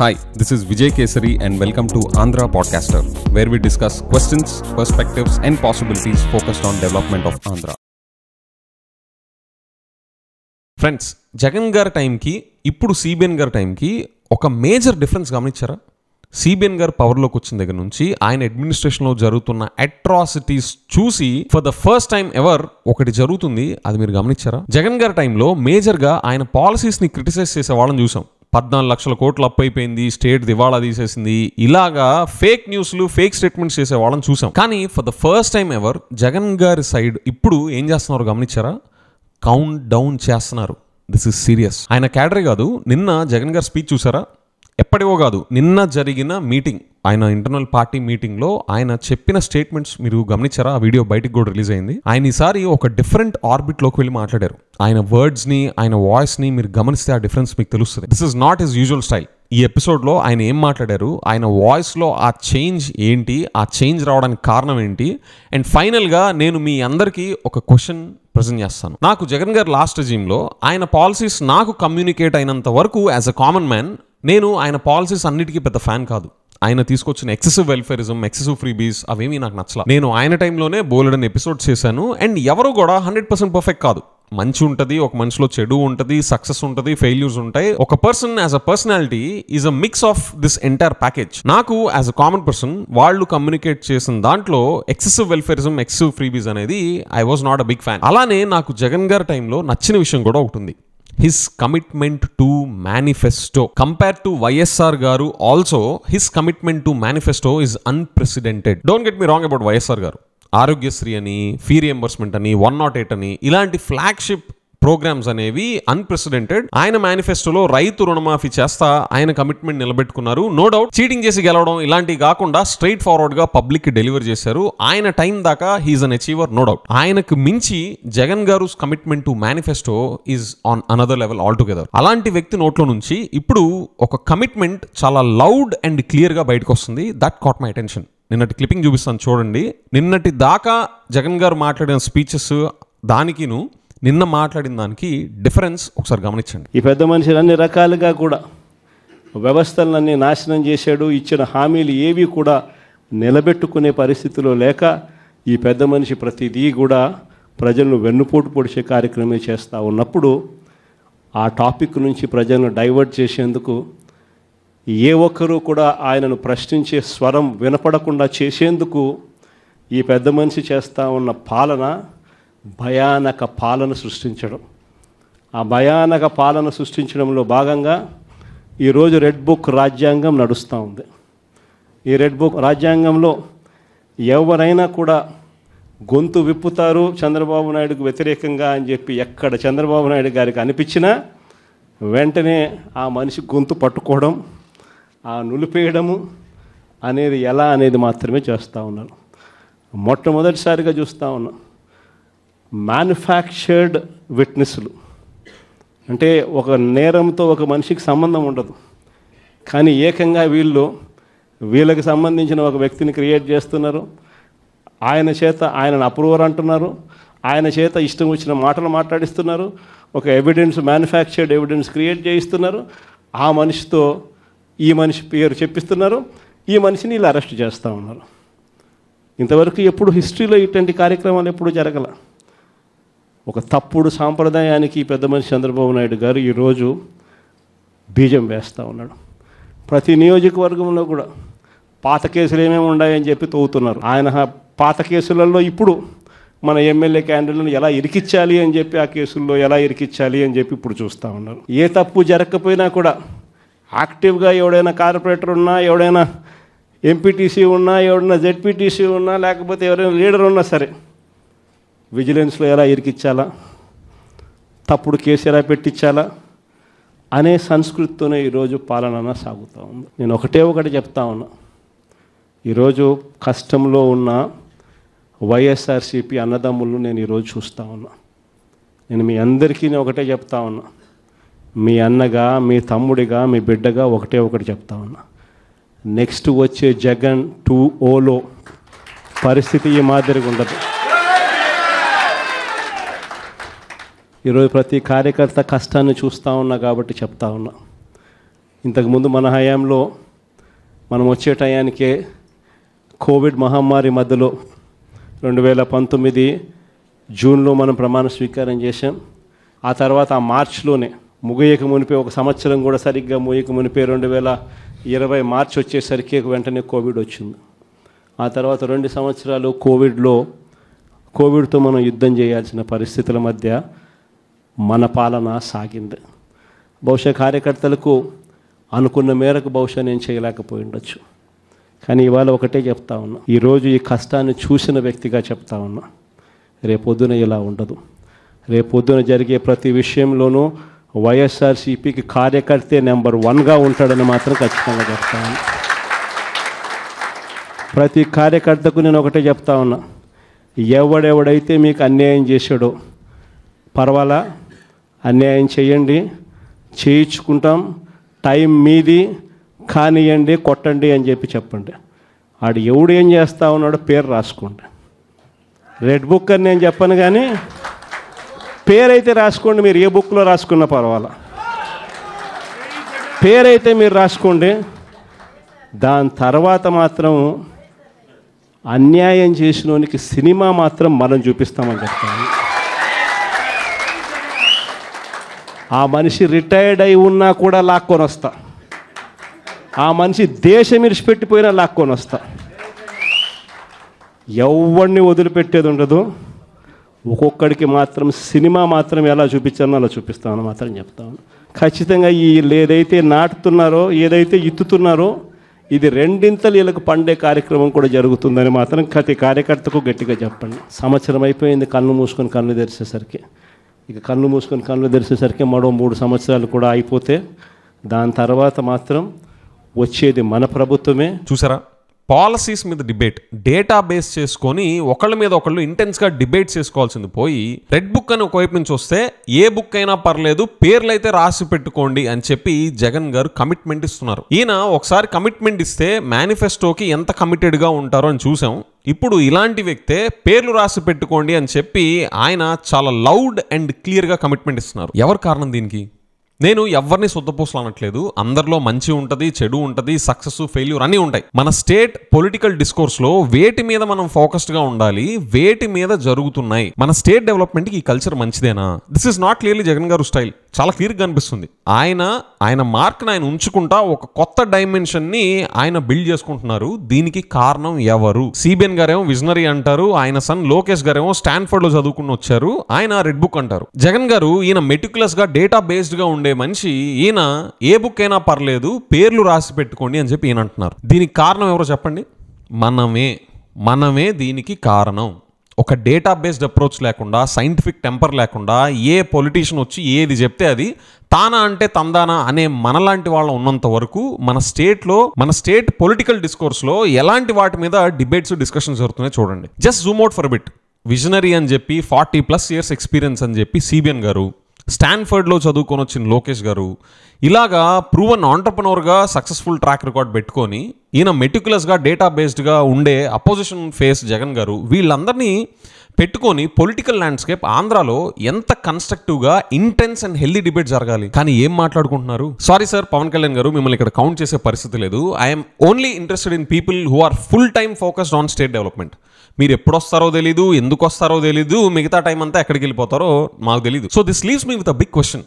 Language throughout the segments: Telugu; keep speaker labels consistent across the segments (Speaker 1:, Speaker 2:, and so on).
Speaker 1: Hi, this is Vijay Kesari and welcome to Andhra Podcaster, where we discuss questions, perspectives and possibilities focused on development of Andhra. Friends, Jagan గారి టైంకి ఇప్పుడు సిబిఎన్ గారి టైంకి ఒక మేజర్ డిఫరెన్స్ గమనించారా? సిబిఎన్ గారు పవర్లోకి వచ్చిన దగ్గర నుంచి ఆయన అడ్మినిస్ట్రేషన్లో జరుగుతున్న అట్రాసిటీస్ చూసి for the first time ever ఒకటి జరుగుతుంది, అది మీరు గమనించారా? జగన్ గారి టైంలో మేజర్గా ఆయన పాలసీస్ని క్రిటిసైజ్ చేసే వాళ్ళని చూసాం. 14 లక్షల కోట్లు అప్పు అయిపోయింది, స్టేట్ దివాళా తీసేసింది, ఇలాగా ఫేక్ న్యూస్లు ఫేక్ స్టేట్మెంట్స్ చేసే వాళ్ళని చూసాం. కానీ for the first time ever Jagan గారి సైడ్ ఇప్పుడు ఏం చేస్తున్నారు గమనించారా? కౌంట్ డౌన్ చేస్తున్నారు. This is serious. ఆయన క్యాడరే కాదు, నిన్న జగన్ గారి స్పీచ్ చూసారా? ఎప్పటివో కాదు, నిన్న జరిగిన మీటింగ్, ఆయన ఇంటర్నల్ పార్టీ మీటింగ్లో ఆయన చెప్పిన స్టేట్మెంట్స్ మీరు గమనించారా? ఆ వీడియో బయటికి కూడా రిలీజ్ అయింది. ఆయన ఈసారి ఒక డిఫరెంట్ ఆర్బిట్లోకి వెళ్ళి మాట్లాడారు. ఆయన వర్డ్స్ని, ఆయన వాయిస్ని మీరు గమనిస్తే ఆ డిఫరెన్స్ మీకు తెలుస్తుంది. This is not his usual style. ఈ ఎపిసోడ్లో ఆయన ఏం మాట్లాడారు, ఆయన వాయిస్లో ఆ చేంజ్ ఏంటి, ఆ చేంజ్ రావడానికి కారణం ఏంటి, అండ్ ఫైనల్గా నేను మీ అందరికీ ఒక క్వశ్చన్ ప్రజెంట్ చేస్తాను. నాకు జగన్ గారు లాస్ట్ రెజీమ్లో ఆయన పాలసీస్ నాకు కమ్యూనికేట్ అయినంత వరకు యాజ్ అ కామన్ మ్యాన్ నేను ఆయన పాలసీస్ అన్నిటికీ పెద్ద ఫ్యాన్ కాదు. ఆయన తీసుకొచ్చిన ఎక్సెసివ్ వెల్ఫేరిజం, ఎక్సెసివ్ ఫ్రీబీస్ అవేమీ నాకు నచ్చలా. నేను ఆయన టైంలోనే బోలెడని ఎపిసోడ్స్ చేశాను. అండ్ ఎవరు కూడా 100% పర్ఫెక్ట్ కాదు. మంచి ఉంటుంది, ఒక మనిషిలో చెడు ఉంటుంది, సక్సెస్ ఉంటుంది, ఫెయిల్యూర్స్ ఉంటాయి. ఒక person as a personality is a mix of this entire package. నాకు యాజ్ అ కామన్ పర్సన్ వాళ్ళు కమ్యూనికేట్ చేసిన దాంట్లో ఎక్సెసివ్ వెల్ఫేరిజం, ఎక్సెసివ్ ఫ్రీబీస్ అనేది I was not a big fan. అలానే నాకు జగన్ గారి టైంలో నచ్చిన విషయం కూడా ఒకటి ఉంది. His commitment to manifesto. Compared to YSR garu, also his commitment to manifesto is unprecedented. Don't get me wrong about YSR garu. Aarogyasri అని, ఫీ రియంబర్స్మెంట్ అని, 108 అని, ఇలాంటి ఫ్లాగ్షిప్ ప్రోగ్రామ్స్ అనేవి అన్ప్రెసిడెంటెడ్. ఆయన మేనిఫెస్టోలో రైతు రుణమాఫీ చేస్తా ఆయన కమిట్మెంట్ నిలబెట్టుకున్నారు. నో డౌట్ చీటింగ్ చేసి గెలవడం ఇలాంటివి కాకుండా స్ట్రైట్ ఫార్వర్డ్ గా పబ్లిక్ కి డెలివర్ చేశారు. ఆయన టైం దాకా హీఈస్ అన్ అచీవర్, నో డౌట్. ఆయనకు మించి జగన్ గారు commitment to manifesto is on another level all together. అలాంటి వ్యక్తి నోట్లో నుంచి ఇప్పుడు ఒక కమిట్మెంట్ చాలా లౌడ్ అండ్ క్లియర్ గా బయటకు వస్తుంది. That caught my attention. నిన్నటి క్లిప్పింగ్ చూపిస్తాను చూడండి. నిన్నటి దాకా జగన్ గారు మాట్లాడిన స్పీచెస్ దానికిను నిన్న మాట్లాడిన దానికి డిఫరెన్స్ ఒకసారి గమనించండి.
Speaker 2: ఈ పెద్ద మనిషి అన్ని రకాలుగా కూడా వ్యవస్థలన్నీ నాశనం చేశాడు. ఇచ్చిన హామీలు ఏవి కూడా నిలబెట్టుకునే పరిస్థితిలో లేక ఈ పెద్ద మనిషి ప్రతిదీ కూడా ప్రజలను వెన్నుపోటు పొడిచే కార్యక్రమే చేస్తూ ఉన్నప్పుడు ఆ టాపిక్ నుంచి ప్రజలను డైవర్ట్ చేసేందుకు ఏ ఒక్కరూ కూడా ఆయనను ప్రశ్నించే స్వరం వినపడకుండా చేసేందుకు ఈ పెద్ద మనిషి చేస్తూ ఉన్న పాలన భయానక పాలన సృష్టించడం. ఆ భయానక పాలన సృష్టించడంలో భాగంగా ఈరోజు రెడ్ బుక్ రాజ్యాంగం నడుస్తూ ఉంది. ఈ రెడ్ బుక్ రాజ్యాంగంలో ఎవరైనా కూడా గొంతు విప్పుతారు చంద్రబాబు నాయుడుకు వ్యతిరేకంగా అని చెప్పి ఎక్కడ చంద్రబాబు నాయుడు గారికి అనిపించినా వెంటనే ఆ మనిషి గొంతు పట్టుకోవడం, ఆ నులిపేయడము అనేది ఎలా అనేది మాత్రమే చేస్తూ ఉన్నారు. మొట్టమొదటిసారిగా చూస్తూ ఉన్నాం మ్యానుఫ్యాక్చర్డ్ విట్నెస్లు. అంటే ఒక నేరంతో ఒక మనిషికి సంబంధం ఉండదు, కానీ ఏకంగా వీళ్ళకి సంబంధించిన ఒక వ్యక్తిని క్రియేట్ చేస్తున్నారు. ఆయన చేత ఆయనను అప్రూవర్ అంటున్నారు, ఆయన చేత ఇష్టం వచ్చిన మాటలు మాట్లాడిస్తున్నారు, ఒక ఎవిడెన్స్ మ్యానుఫ్యాక్చర్డ్ ఎవిడెన్స్ క్రియేట్ చేయిస్తున్నారు, ఆ మనిషితో ఈ మనిషి పేరు చెప్పిస్తున్నారు, ఈ మనిషిని ఇలా అరెస్ట్ చేస్తూ ఉన్నారు. ఇంతవరకు ఎప్పుడు హిస్టరీలో ఇటువంటి కార్యక్రమాలు ఎప్పుడు జరగల. ఒక తప్పుడు సాంప్రదాయానికి పెద్ద మనిషి చంద్రబాబు నాయుడు గారు ఈరోజు బీజం వేస్తూ ఉన్నాడు. ప్రతి నియోజకవర్గంలో కూడా పాత కేసులు ఏమేమి ఉన్నాయని చెప్పి తవ్వుతున్నారు. ఆయన పాత కేసులలో ఇప్పుడు మన ఎమ్మెల్యే క్యాండిడేట్లను ఎలా ఇరికించాలి అని చెప్పి, ఆ కేసుల్లో ఎలా ఇరికించాలి అని చెప్పి ఇప్పుడు చూస్తూ ఉన్నారు. ఏ తప్పు జరగకపోయినా కూడా యాక్టివ్గా ఎవడైనా కార్పొరేటర్ ఉన్నా, ఎవడైనా ఎంపీటీసీ ఉన్నా, ఎవడైనా జెడ్పీటీసీ ఉన్నా, లేకపోతే ఎవరైనా లీడర్ ఉన్నా సరే విజిలెన్స్లో ఎలా ఇరికించాలా, తప్పుడు కేసు ఎలా పెట్టించాలా అనే సంస్కృతితోనే ఈరోజు పాలన సాగుతూ ఉంది. నేను ఒకటి చెప్తా ఉన్నా, ఈరోజు కష్టంలో ఉన్న వైఎస్ఆర్సీపీ అన్నదమ్ములను నేను ఈరోజు చూస్తూ ఉన్నా. నేను మీ అందరికీ ఒకటే చెప్తా ఉన్నా, మీ అన్నగా, మీ తమ్ముడిగా, మీ బిడ్డగా ఒకటి చెప్తా ఉన్నా. నెక్స్ట్ వచ్చే జగన్ 2.0లో పరిస్థితి ఈ మాదిరిగా ఉండదు. ఈరోజు ప్రతి కార్యకర్త కష్టాన్ని చూస్తూ ఉన్నా కాబట్టి చెప్తా ఉన్నా. ఇంతకుముందు మన హయాంలో మనం వచ్చే టయానికే కోవిడ్ మహమ్మారి మధ్యలో 2019 జూన్లో మనం ప్రమాణ స్వీకారం చేశాం. ఆ తర్వాత ఆ మార్చిలోనే ముగియక మునిపే ఒక సంవత్సరం కూడా సరిగ్గా ముగియక మునిపే 2020 మార్చి వచ్చేసరికి వెంటనే కోవిడ్ వచ్చింది. ఆ తర్వాత 2 సంవత్సరాలు కోవిడ్తో మనం యుద్ధం చేయాల్సిన పరిస్థితుల మధ్య మన పాలన సాగింది. బహుశా కార్యకర్తలకు అనుకున్న మేరకు బహుశా నేను చేయలేకపోయి ఉండొచ్చు. కానీ ఇవాళ ఒకటే చెప్తా ఉన్నా, ఈరోజు ఈ కష్టాన్ని చూసిన వ్యక్తిగా చెప్తా ఉన్నా, రేపొద్దున ఇలా ఉండదు. రేపొద్దున జరిగే ప్రతి విషయంలోనూ వైఎస్ఆర్సీపీకి కార్యకర్తే నెంబర్ 1గా ఉంటాడని మాత్రం ఖచ్చితంగా చెప్తా ఉన్నా. ప్రతి కార్యకర్తకు నేను ఒకటే చెప్తా ఉన్నా, ఎవడెవడైతే మీకు అన్యాయం చేశాడో పర్వాలా, అన్యాయం చేయండి, చేయించుకుంటాం, టైం మీది, కానియండి, కొట్టండి అని చెప్పండి. ఆడు ఎవడు ఏం చేస్తా ఉన్నాడో పేరు రాసుకోండి. రెడ్ బుక్ అని నేను చెప్పను, కానీ పేరైతే రాసుకోండి. మీరు ఏ బుక్లో రాసుకున్నా పర్వాలా, పేరైతే మీరు రాసుకోండి. దాని తర్వాత మాత్రం అన్యాయం చేసినోనికి సినిమా మాత్రం మనం చూపిస్తామని చెప్తాను. ఆ మనిషి రిటైర్డ్ అయి ఉన్నా కూడా లాక్కొని వస్తా, ఆ మనిషి దేశం విడిచిపెట్టిపోయినా లాక్కొని వస్తా. ఎవరిని వదిలిపెట్టేది ఉండదు. ఒక్కొక్కడికి మాత్రం సినిమా మాత్రం ఎలా చూపించానో అలా చూపిస్తామని మాత్రం చెప్తాను. ఖచ్చితంగా ఏదైతే నాటుతున్నారో, ఏదైతే ఇత్తుతున్నారో, ఇది రెండింతలు వీళ్ళకు పండే కార్యక్రమం కూడా జరుగుతుందని మాత్రం ప్రతి కార్యకర్తకు గట్టిగా చెప్పండి. సంవత్సరం అయిపోయింది కళ్ళు మూసుకొని కళ్ళు తెరిచేసరికి. ఇక కళ్ళు మూసుకొని కళ్ళు తెరిచేసరికి మరో 3 సంవత్సరాలు కూడా అయిపోతే దాని తర్వాత మాత్రం వచ్చేది మన ప్రభుత్వమే.
Speaker 1: చూసారా, పాలసీస్ మీద డిబేట్, డేటా బేస్ చేసుకొని ఒకళ్ళ మీద ఒకళ్ళు ఇంటెన్స్గా డిబేట్ చేసుకోవాల్సింది పోయి, రెడ్ బుక్ అని ఒకవైపు నుంచి వస్తే ఏ బుక్ అయినా పర్లేదు, పేర్లు అయితే రాసి పెట్టుకోండి అని చెప్పి జగన్ గారు కమిట్మెంట్ ఇస్తున్నారు. ఈయన ఒకసారి కమిట్మెంట్ ఇస్తే మేనిఫెస్టోకి ఎంత కమిటెడ్గా ఉంటారో అని చూసాం. ఇప్పుడు ఇలాంటి వ్యక్తే పేర్లు రాసి పెట్టుకోండి అని చెప్పి ఆయన చాలా లౌడ్ అండ్ క్లియర్గా కమిట్మెంట్ ఇస్తున్నారు. ఎవరు కారణం దీనికి? నేను ఎవరిని సొద్దపోసలు అనట్లేదు. అందరిలో మంచి ఉంటుంది, చెడు ఉంటుంది, సక్సెస్, ఫెయిల్యూర్ అన్నీ ఉంటాయి. మన స్టేట్ పొలిటికల్ డిస్కోర్స్లో వేటి మీద మనం ఫోకస్డ్గా ఉండాలి, వేటి మీద జరుగుతున్నాయి, మన స్టేట్ డెవలప్మెంట్కి ఈ కల్చర్ మంచిదేనా? This is not clearly Jagan గారు స్టైల్. చాలా క్లియర్గా అనిపిస్తుంది. ఆయన మార్క్ని ఆయన ఉంచుకుంటా ఒక కొత్త డైమెన్షన్ని ఆయన బిల్డ్ చేసుకుంటున్నారు. దీనికి కారణం ఎవరు? సిబిఎన్ గారేమో విజనరీ అంటారు, ఆయన సన్ లోకేష్ గారేమో స్టాన్ఫర్డ్ లో చదువుకుని వచ్చారు, ఆయన రెడ్ బుక్ అంటారు. జగన్ గారు ఈయన మెటిక్యులస్ గా డేటా బేస్డ్ గా ఉండే మనిషి, ఈయన ఏ బుక్ అయినా పర్లేదు, పేర్లు రాసి పెట్టుకోండి అని చెప్పి ఈయన అంటున్నారు. దీనికి కారణం ఎవరో చెప్పండి? మనమే దీనికి కారణం. ఒక డేటా బేస్డ్ అప్రోచ్ లేకుండా, సైంటిఫిక్ టెంపర్ లేకుండా ఏ పొలిటీషియన్ వచ్చి ఏది చెప్తే అది తానా అంటే తందానా అనే మనలాంటి వాళ్ళు ఉన్నంత వరకు మన స్టేట్ పొలిటికల్ డిస్కోర్స్లో ఎలాంటి వాటి మీద డిబేట్స్, డిస్కషన్స్ జరుగుతున్నాయి చూడండి. Just Zoom out for bit. Visionary అని చెప్పి 40+ years ఎక్స్పీరియన్స్ అని చెప్పి సిబిఎన్ గారు, స్టాన్ఫర్డ్లో చదువుకొని వచ్చిన లోకేష్ గారు, ఇలాగా ప్రూవన్ ఆంటర్ప్రనోర్గా సక్సెస్ఫుల్ ట్రాక్ రికార్డ్ పెట్టుకొని ఈయన మెటిక్యులస్గా డేటా బేస్డ్గా ఉండే అపోజిషన్ ఫేస్ జగన్ గారు, వీళ్ళందరినీ పెట్టుకొని పొలిటికల్ ల్యాండ్స్కేప్ ఆంధ్రాలో ఎంత కన్స్ట్రక్టివ్గా ఇంటెన్స్ అండ్ హెల్దీ డిబేట్ జరగాలి. కానీ ఏం మాట్లాడుకుంటున్నారు? సారీ సార్ పవన్ కళ్యాణ్ గారు, మిమ్మల్ని ఇక్కడ కౌంట్ చేసే పరిస్థితి లేదు. I'm only interested in people who are full time focused on state development. మీరు ఎప్పుడు వస్తారో తెలీదు, ఎందుకు వస్తారో తెలీదు, మిగతా టైం అంతా ఎక్కడికి వెళ్ళిపోతారో మాకు తెలీదు. So this leaves me with a big question.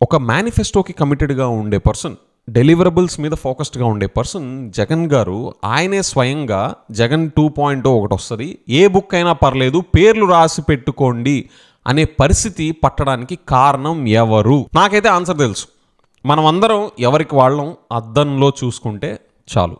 Speaker 1: ఒక మేనిఫెస్టోకి కమిటెడ్గా ఉండే పర్సన్, డెలివరబుల్స్ మీద ఫోకస్డ్గా ఉండే పర్సన్ జగన్ గారు, ఆయనే స్వయంగా జగన్ 2.0 ఒకటి వస్తుంది, ఏ బుక్ అయినా పర్లేదు, పేర్లు రాసి పెట్టుకోండి అనే పరిస్థితి పట్టడానికి కారణం ఎవరు? నాకైతే ఆన్సర్ తెలుసు. మనం అందరం ఎవరికి వాళ్ళం అద్దంలో చూసుకుంటే చాలు.